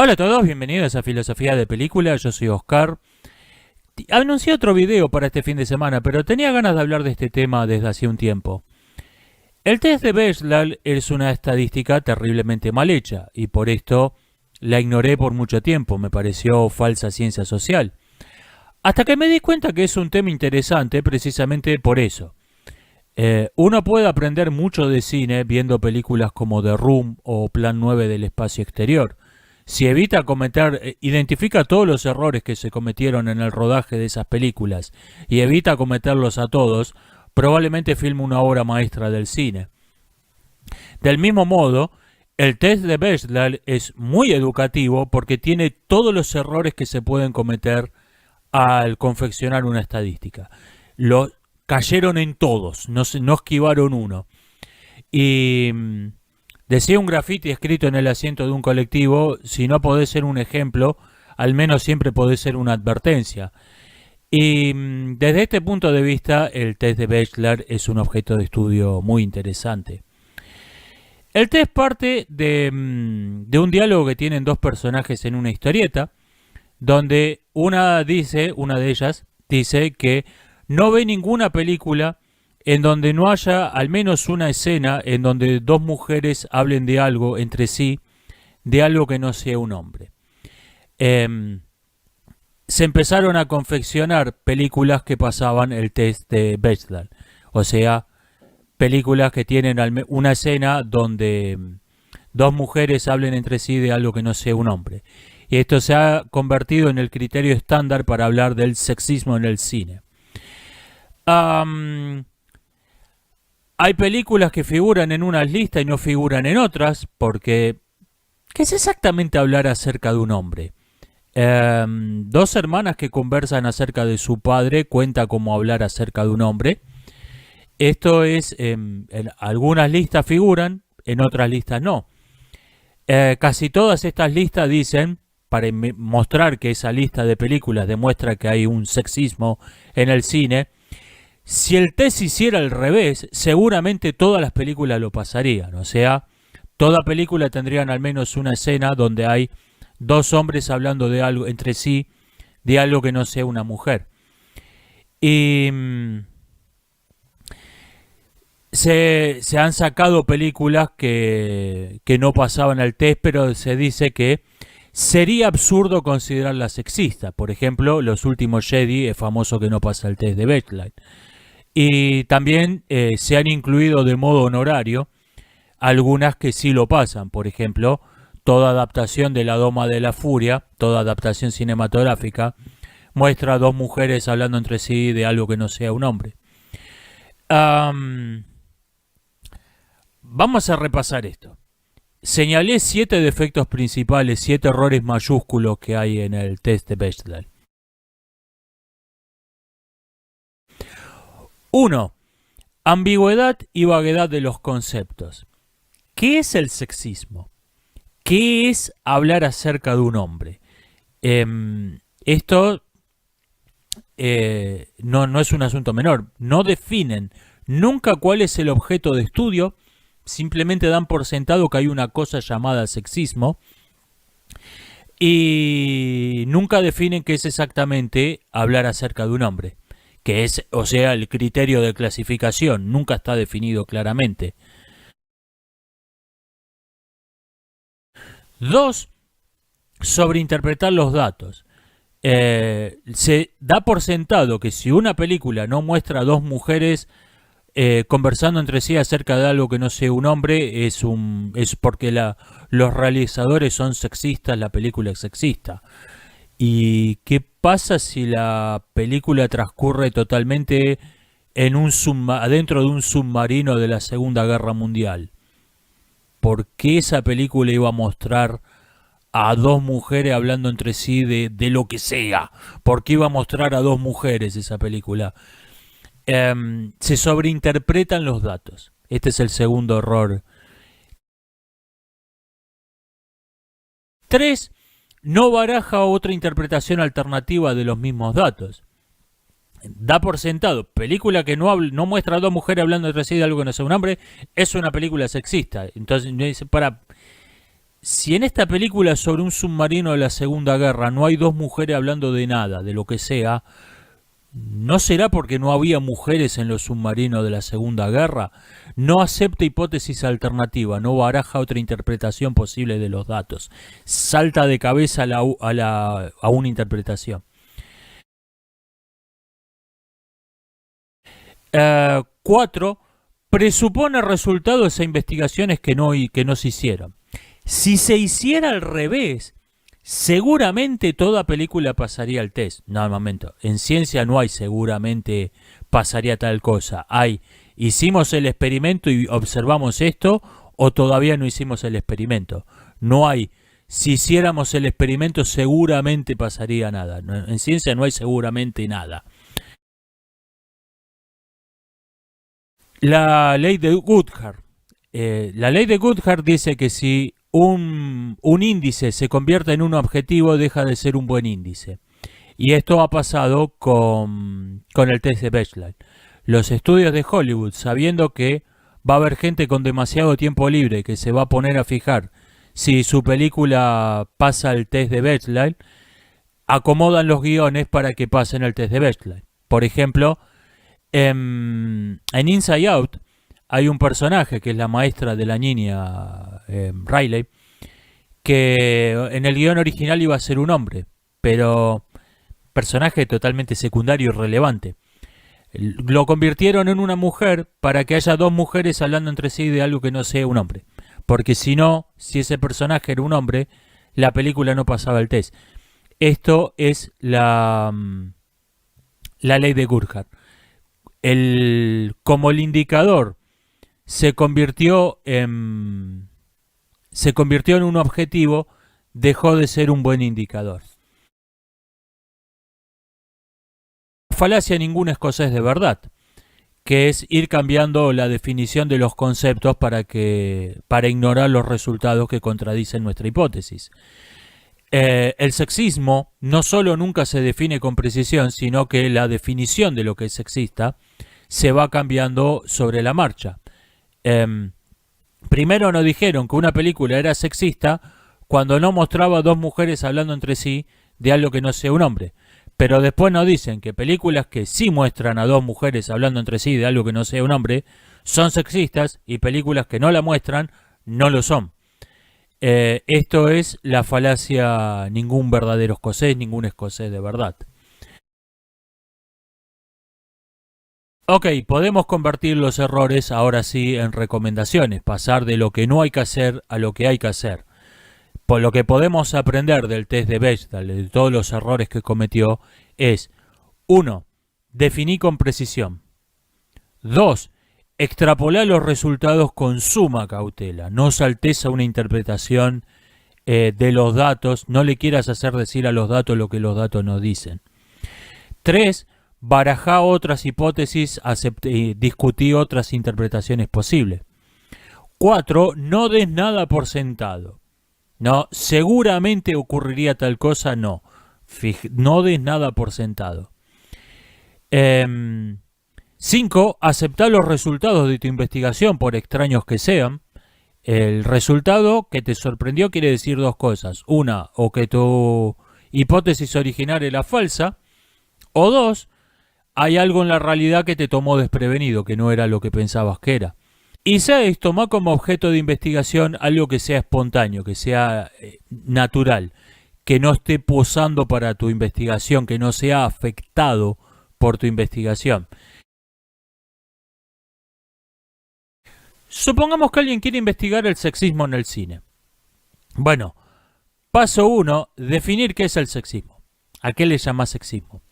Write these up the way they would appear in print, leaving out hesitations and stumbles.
Hola a todos, bienvenidos a Filosofía de Película, yo soy Oscar. Anuncié otro video para este fin de semana, pero tenía ganas de hablar de este tema desde hace un tiempo. El test de Bechdel es una estadística terriblemente mal hecha, y por esto la ignoré por mucho tiempo, me pareció falsa ciencia social. Hasta que me di cuenta que es un tema interesante precisamente por eso. Uno puede aprender mucho de cine viendo películas como The Room o Plan 9 del espacio exterior. Si identifica todos los errores que se cometieron en el rodaje de esas películas y evita cometerlos a todos, probablemente filme una obra maestra del cine. Del mismo modo, el test de Bechdel es muy educativo porque tiene todos los errores que se pueden cometer al confeccionar una estadística. Cayeron en todos, no esquivaron uno. Y decía un grafiti escrito en el asiento de un colectivo: si no podés ser un ejemplo, al menos siempre podés ser una advertencia. Y desde este punto de vista, el test de Bechdel es un objeto de estudio muy interesante. El test parte de un diálogo que tienen dos personajes en una historieta, donde una de ellas dice que no ve ninguna película en donde no haya al menos una escena en donde dos mujeres hablen de algo entre sí, de algo que no sea un hombre. Se empezaron a confeccionar películas que pasaban el test de Bechdel, o sea, películas que tienen una escena donde dos mujeres hablen entre sí de algo que no sea un hombre. Y esto se ha convertido en el criterio estándar para hablar del sexismo en el cine. Hay películas que figuran en unas listas y no figuran en otras, porque ¿qué es exactamente hablar acerca de un hombre? Dos hermanas que conversan acerca de su padre cuenta como hablar acerca de un hombre. Esto es, en algunas listas figuran, en otras listas no. Casi todas estas listas dicen, para mostrar que esa lista de películas demuestra que hay un sexismo en el cine, si el test hiciera al revés, seguramente todas las películas lo pasarían. O sea, toda película tendrían al menos una escena donde hay dos hombres hablando de algo entre sí, de algo que no sea una mujer. Y se han sacado películas que no pasaban el test, pero se dice que sería absurdo considerarla sexista. Por ejemplo, Los Últimos Jedi es famoso que no pasa el test de Bechdel. Y también se han incluido de modo honorario algunas que sí lo pasan. Por ejemplo, toda adaptación de La Doma de la Furia, toda adaptación cinematográfica, muestra a dos mujeres hablando entre sí de algo que no sea un hombre. Vamos a repasar esto. Señalé 7 defectos principales, 7 errores mayúsculos que hay en el test de Bechdel. 1. Ambigüedad y vaguedad de los conceptos. ¿Qué es el sexismo? ¿Qué es hablar acerca de un hombre? Esto no es un asunto menor. No definen nunca cuál es el objeto de estudio. Simplemente dan por sentado que hay una cosa llamada sexismo y nunca definen qué es exactamente hablar acerca de un hombre, que es, o sea, el criterio de clasificación nunca está definido claramente. 2. Sobreinterpretar los datos. Se da por sentado que si una película no muestra a dos mujeres conversando entre sí acerca de algo que no sea un hombre, es porque los realizadores son sexistas, la película es sexista. ¿Y qué pasa si la película transcurre totalmente adentro de un submarino de la Segunda Guerra Mundial? ¿Por qué esa película iba a mostrar a dos mujeres hablando entre sí de lo que sea? ¿Por qué iba a mostrar a dos mujeres esa película? Se sobreinterpretan los datos. Este es el segundo error. 3. No baraja otra interpretación alternativa de los mismos datos. Da por sentado, película que no muestra a dos mujeres hablando entre sí de algo que no sea un hombre, es una película sexista. Entonces, si en esta película sobre un submarino de la Segunda Guerra no hay dos mujeres hablando de nada, de lo que sea, ¿no será porque no había mujeres en los submarinos de la Segunda Guerra? No acepta hipótesis alternativa, no baraja otra interpretación posible de los datos. Salta de cabeza a una interpretación. 4. Presupone resultados e investigaciones que no se hicieron. Si se hiciera al revés, seguramente toda película pasaría el test. No, un momento. En ciencia no hay seguramente pasaría tal cosa. Hay, hicimos el experimento y observamos esto, o todavía no hicimos el experimento. No hay, si hiciéramos el experimento seguramente pasaría nada. En ciencia no hay seguramente nada. La ley de Goodhart. La ley de Goodhart dice que si un índice se convierte en un objetivo, deja de ser un buen índice. Y esto ha pasado con el test de Bechdel. Los estudios de Hollywood, sabiendo que va a haber gente con demasiado tiempo libre que se va a poner a fijar si su película pasa el test de Bechdel, acomodan los guiones para que pasen el test de Bechdel. Por ejemplo, en Inside Out hay un personaje que es la maestra de la niña Riley, que en el guión original iba a ser un hombre, pero personaje totalmente secundario y relevante. Lo convirtieron en una mujer para que haya dos mujeres hablando entre sí de algo que no sea un hombre. Porque si no, si ese personaje era un hombre, la película no pasaba el test. Esto es la ley de Goodhart. Como el indicador se convirtió en un objetivo, dejó de ser un buen indicador. Falacia ningún escocés de verdad, que es ir cambiando la definición de los conceptos para ignorar los resultados que contradicen nuestra hipótesis. El sexismo no solo nunca se define con precisión, sino que la definición de lo que es sexista se va cambiando sobre la marcha. Primero nos dijeron que una película era sexista cuando no mostraba dos mujeres hablando entre sí de algo que no sea un hombre. Pero después nos dicen que películas que sí muestran a dos mujeres hablando entre sí de algo que no sea un hombre son sexistas, y películas que no la muestran no lo son. Esto es la falacia ningún verdadero escocés, ningún escocés de verdad. Ok, podemos convertir los errores ahora sí en recomendaciones, pasar de lo que no hay que hacer a lo que hay que hacer. Por lo que podemos aprender del test de Bechdel, de todos los errores que cometió, es 1. Definí con precisión. 2. Extrapolar los resultados con suma cautela. No saltes a una interpretación de los datos, no le quieras hacer decir a los datos lo que los datos nos dicen. 3. Barajá otras hipótesis, discutí otras interpretaciones posibles. 4. No des nada por sentado. No, seguramente ocurriría tal cosa, no. No des nada por sentado. 5. Aceptar los resultados de tu investigación, por extraños que sean. El resultado que te sorprendió quiere decir dos cosas. Una, o que tu hipótesis original era falsa. O dos, hay algo en la realidad que te tomó desprevenido, que no era lo que pensabas que era. Y 6, toma como objeto de investigación algo que sea espontáneo, que sea natural, que no esté posando para tu investigación, que no sea afectado por tu investigación. Supongamos que alguien quiere investigar el sexismo en el cine. Bueno, paso 1, definir qué es el sexismo. ¿A qué le llamas sexismo?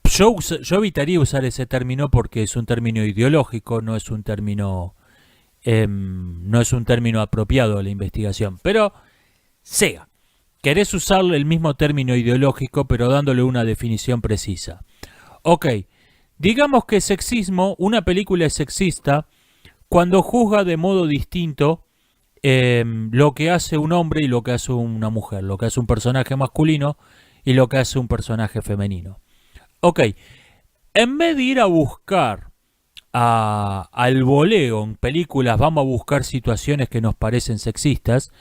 Yo evitaría usar ese término porque es un término ideológico, no es un término apropiado a la investigación. Pero sea, querés usar el mismo término ideológico pero dándole una definición precisa. Ok, digamos que sexismo, una película es sexista cuando juzga de modo distinto lo que hace un hombre y lo que hace una mujer, lo que hace un personaje masculino y lo que hace un personaje femenino. Ok, en vez de ir a buscar al voleo en películas, vamos a buscar situaciones que nos parecen sexistas,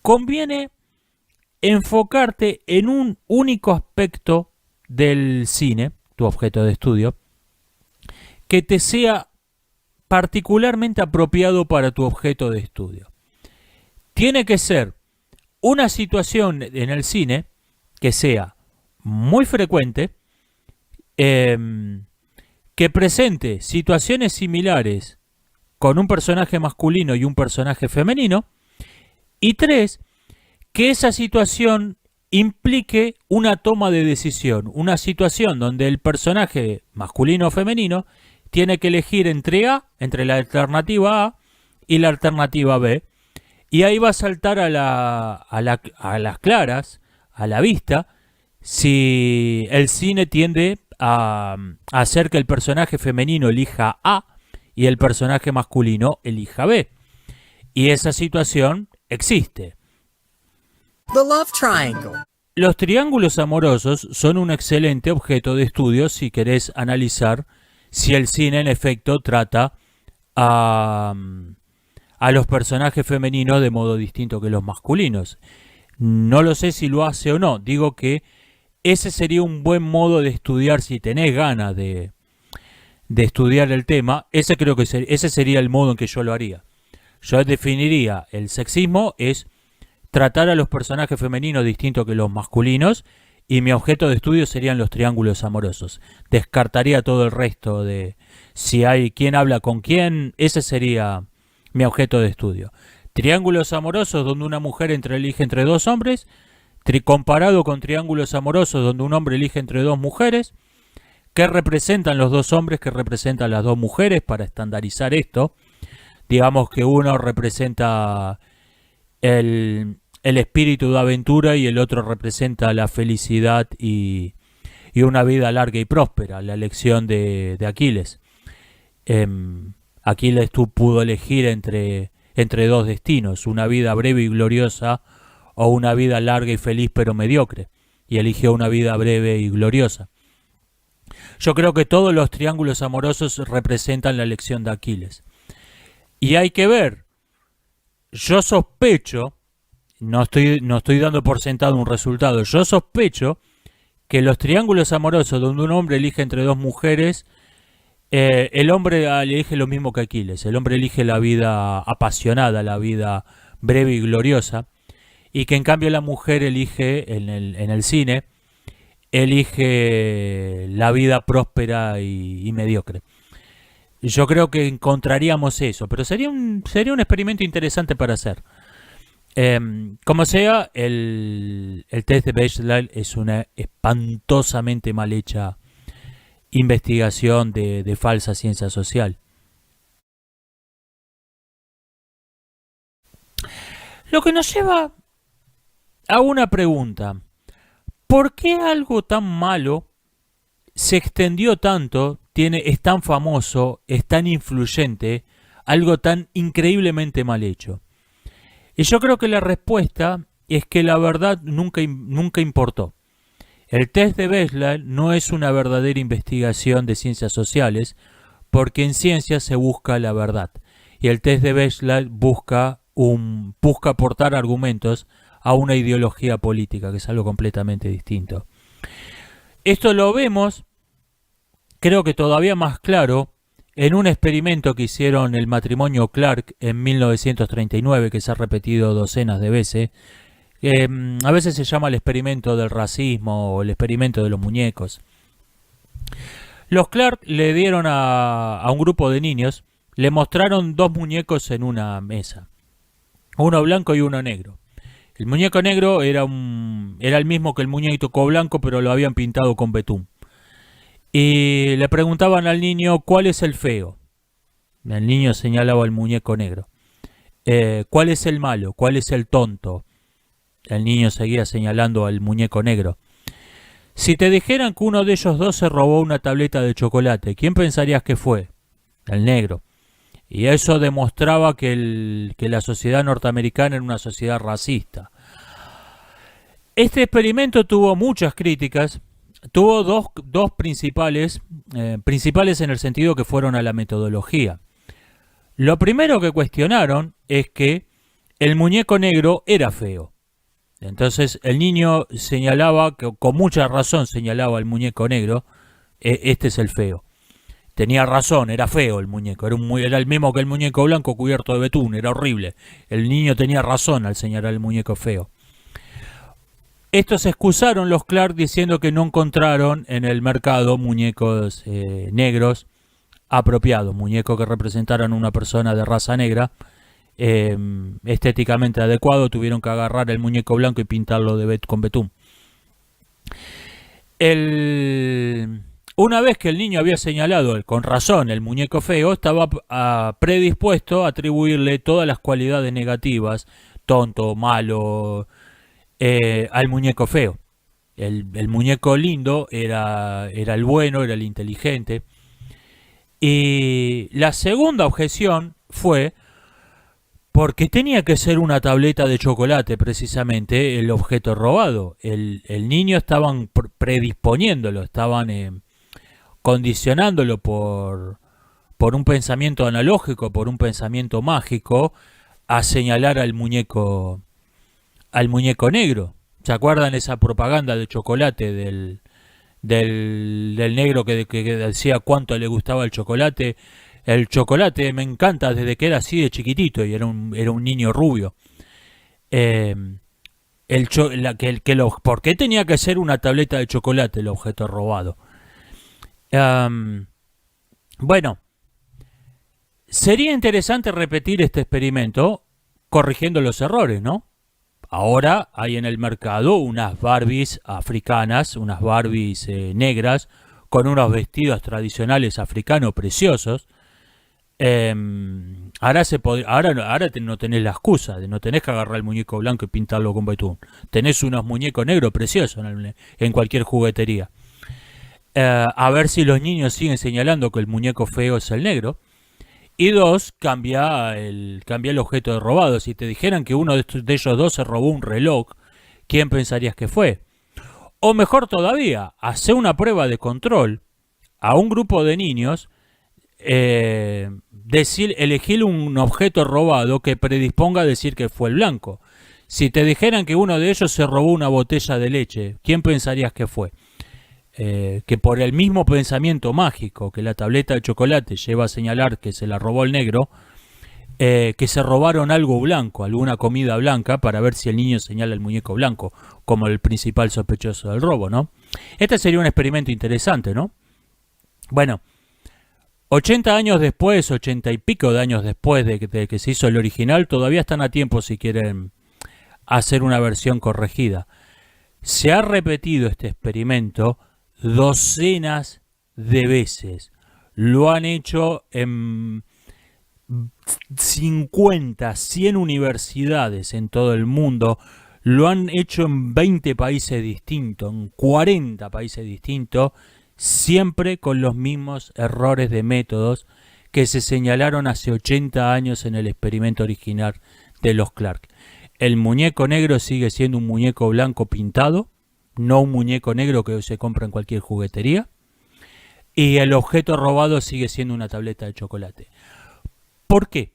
conviene enfocarte en un único aspecto del cine, tu objeto de estudio, que te sea particularmente apropiado para tu objeto de estudio. Tiene que ser una situación en el cine que sea muy frecuente, que presente situaciones similares con un personaje masculino y un personaje femenino, y 3, que esa situación implique una toma de decisión, una situación donde el personaje masculino o femenino tiene que elegir entre la alternativa A y la alternativa B, y ahí va a saltar a las claras, a la vista, si el cine tiende a hacer que el personaje femenino elija A y el personaje masculino elija B. Y esa situación existe. The Love Triangle. Los triángulos amorosos son un excelente objeto de estudio si querés analizar si el cine en efecto trata a los personajes femeninos de modo distinto que los masculinos. No lo sé si lo hace o no. Digo que ese sería un buen modo de estudiar si tenés ganas de estudiar el tema. Ese sería el modo en que yo lo haría. Yo definiría el sexismo es tratar a los personajes femeninos distintos que los masculinos, y mi objeto de estudio serían los triángulos amorosos. Descartaría todo el resto de si hay quién habla con quién. Ese sería mi objeto de estudio. Triángulos amorosos donde una mujer elige entre dos hombres, comparado con triángulos amorosos donde un hombre elige entre dos mujeres. ¿Qué representan los dos hombres? ¿Qué representan las dos mujeres? Para estandarizar esto, digamos que uno representa el espíritu de aventura y el otro representa la felicidad y una vida larga y próspera, la elección de Aquiles. Aquiles pudo elegir entre dos destinos, una vida breve y gloriosa o una vida larga y feliz pero mediocre, y eligió una vida breve y gloriosa. Yo creo que todos los triángulos amorosos representan la elección de Aquiles. Y hay que ver, yo sospecho, no estoy dando por sentado un resultado, yo sospecho que los triángulos amorosos donde un hombre elige entre dos mujeres, el hombre elige lo mismo que Aquiles. El hombre elige la vida apasionada, la vida breve y gloriosa, y que en cambio la mujer elige, en el cine, elige la vida próspera y mediocre. Yo creo que encontraríamos eso, pero sería un experimento interesante para hacer. Como sea, el test de Bechdel es una espantosamente mal hecha investigación de falsa ciencia social. Lo que nos lleva a una pregunta: ¿por qué algo tan malo se extendió tanto, es tan famoso, es tan influyente, algo tan increíblemente mal hecho? Y yo creo que la respuesta es que la verdad nunca importó. El test de Bechdel no es una verdadera investigación de ciencias sociales, porque en ciencia se busca la verdad. Y el test de Bechdel busca aportar argumentos a una ideología política, que es algo completamente distinto. Esto lo vemos, creo que todavía más claro, en un experimento que hicieron el matrimonio Clark en 1939, que se ha repetido docenas de veces. A veces se llama el experimento del racismo o el experimento de los muñecos. Los Clark le dieron a un grupo de niños, le mostraron dos muñecos en una mesa, uno blanco y uno negro. El muñeco negro era el mismo que el muñeco blanco, pero lo habían pintado con betún. Y le preguntaban al niño, ¿cuál es el feo? El niño señalaba al muñeco negro. ¿Cuál es el malo? ¿Cuál es el tonto? El niño seguía señalando al muñeco negro. Si te dijeran que uno de ellos dos se robó una tableta de chocolate, ¿quién pensarías que fue? El negro. Y eso demostraba que la sociedad norteamericana era una sociedad racista. Este experimento tuvo muchas críticas. Tuvo dos principales en el sentido que fueron a la metodología. Lo primero que cuestionaron es que el muñeco negro era feo. Entonces el niño señalaba, que con mucha razón señalaba al muñeco negro, este es el feo. Tenía razón, era feo el muñeco, era el mismo que el muñeco blanco cubierto de betún, era horrible. El niño tenía razón al señalar el muñeco feo. Estos excusaron los Clark diciendo que no encontraron en el mercado muñecos negros apropiados, muñecos que representaran a una persona de raza negra, estéticamente adecuado. Tuvieron que agarrar el muñeco blanco y pintarlo con betún. Una vez que el niño había señalado con razón el muñeco feo, estaba predispuesto a atribuirle todas las cualidades negativas, tonto, malo, al muñeco feo. El muñeco lindo era el bueno, era el inteligente. Y la segunda objeción fue porque tenía que ser una tableta de chocolate, precisamente, el objeto robado. El niño estaban predisponiéndolo, estaban condicionándolo por un pensamiento analógico, por un pensamiento mágico, a señalar al muñeco negro. ¿Se acuerdan esa propaganda de chocolate del negro que decía cuánto le gustaba el chocolate? El chocolate me encanta desde que era así de chiquitito y era un niño rubio. ¿Por qué tenía que ser una tableta de chocolate el objeto robado? Bueno, sería interesante repetir este experimento corrigiendo los errores, ¿no? Ahora hay en el mercado unas Barbies africanas, unas Barbies negras, con unos vestidos tradicionales africanos preciosos. Ahora no tenés la excusa, no tenés que agarrar el muñeco blanco y pintarlo con betún. Tenés unos muñecos negros preciosos en cualquier juguetería. A ver si los niños siguen señalando que el muñeco feo es el negro. Y dos, cambia el objeto de robado. Si te dijeran que uno de ellos dos se robó un reloj, ¿quién pensarías que fue? O mejor todavía, hace una prueba de control a un grupo de niños, elegir un objeto robado que predisponga a decir que fue el blanco. Si te dijeran que uno de ellos se robó una botella de leche, ¿quién pensarías que fue? Que por el mismo pensamiento mágico que la tableta de chocolate lleva a señalar que se la robó el negro, que se robaron algo blanco, alguna comida blanca, para ver si el niño señala el muñeco blanco como el principal sospechoso del robo, ¿no? Este sería un experimento interesante, ¿no? Bueno, 80 años después, 80 y pico de años después de que se hizo el original, todavía están a tiempo si quieren hacer una versión corregida. Se ha repetido este experimento docenas de veces. Lo han hecho en 50, 100 universidades en todo el mundo. Lo han hecho en 20 países distintos, en 40 países distintos, siempre con los mismos errores de métodos que se señalaron hace 80 años en el experimento original de los Clark. El muñeco negro sigue siendo un muñeco blanco pintado, no un muñeco negro que se compra en cualquier juguetería. Y el objeto robado sigue siendo una tableta de chocolate. ¿Por qué?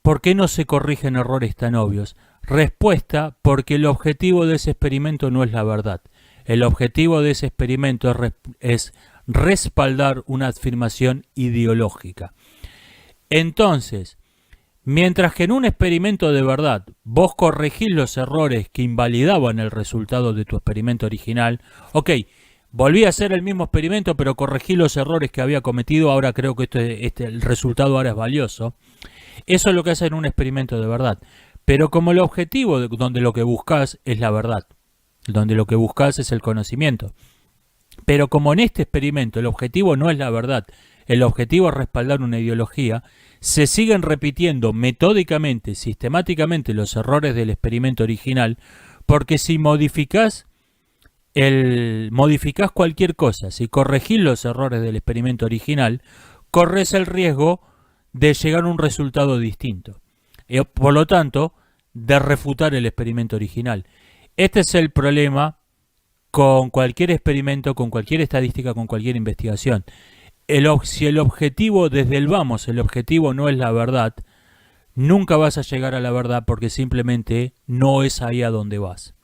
¿Por qué no se corrigen errores tan obvios? Respuesta: porque el objetivo de ese experimento no es la verdad. El objetivo de ese experimento es respaldar una afirmación ideológica. Entonces, mientras que en un experimento de verdad vos corregís los errores que invalidaban el resultado de tu experimento original, ok, volví a hacer el mismo experimento pero corregí los errores que había cometido, ahora creo que el resultado ahora es valioso. Eso es lo que hace en un experimento de verdad. Pero como el objetivo donde lo que buscas es la verdad, donde lo que buscas es el conocimiento. Pero como en este experimento el objetivo no es la verdad, el objetivo es respaldar una ideología, se siguen repitiendo metódicamente, sistemáticamente los errores del experimento original, porque si modificás cualquier cosa, si corregís los errores del experimento original, corres el riesgo de llegar a un resultado distinto. Por lo tanto, de refutar el experimento original. Este es el problema con cualquier experimento, con cualquier estadística, con cualquier investigación. Si el objetivo, desde el vamos, el objetivo no es la verdad, nunca vas a llegar a la verdad porque simplemente no es ahí a donde vas.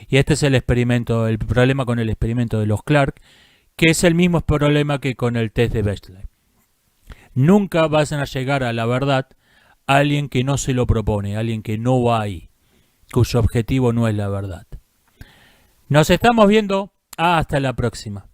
Y este es el problema con el experimento de los Clark, que es el mismo problema que con el test de Bechdel. Nunca vas a llegar a la verdad a alguien que no se lo propone, alguien que no va ahí, cuyo objetivo no es la verdad. Nos estamos viendo. Hasta la próxima.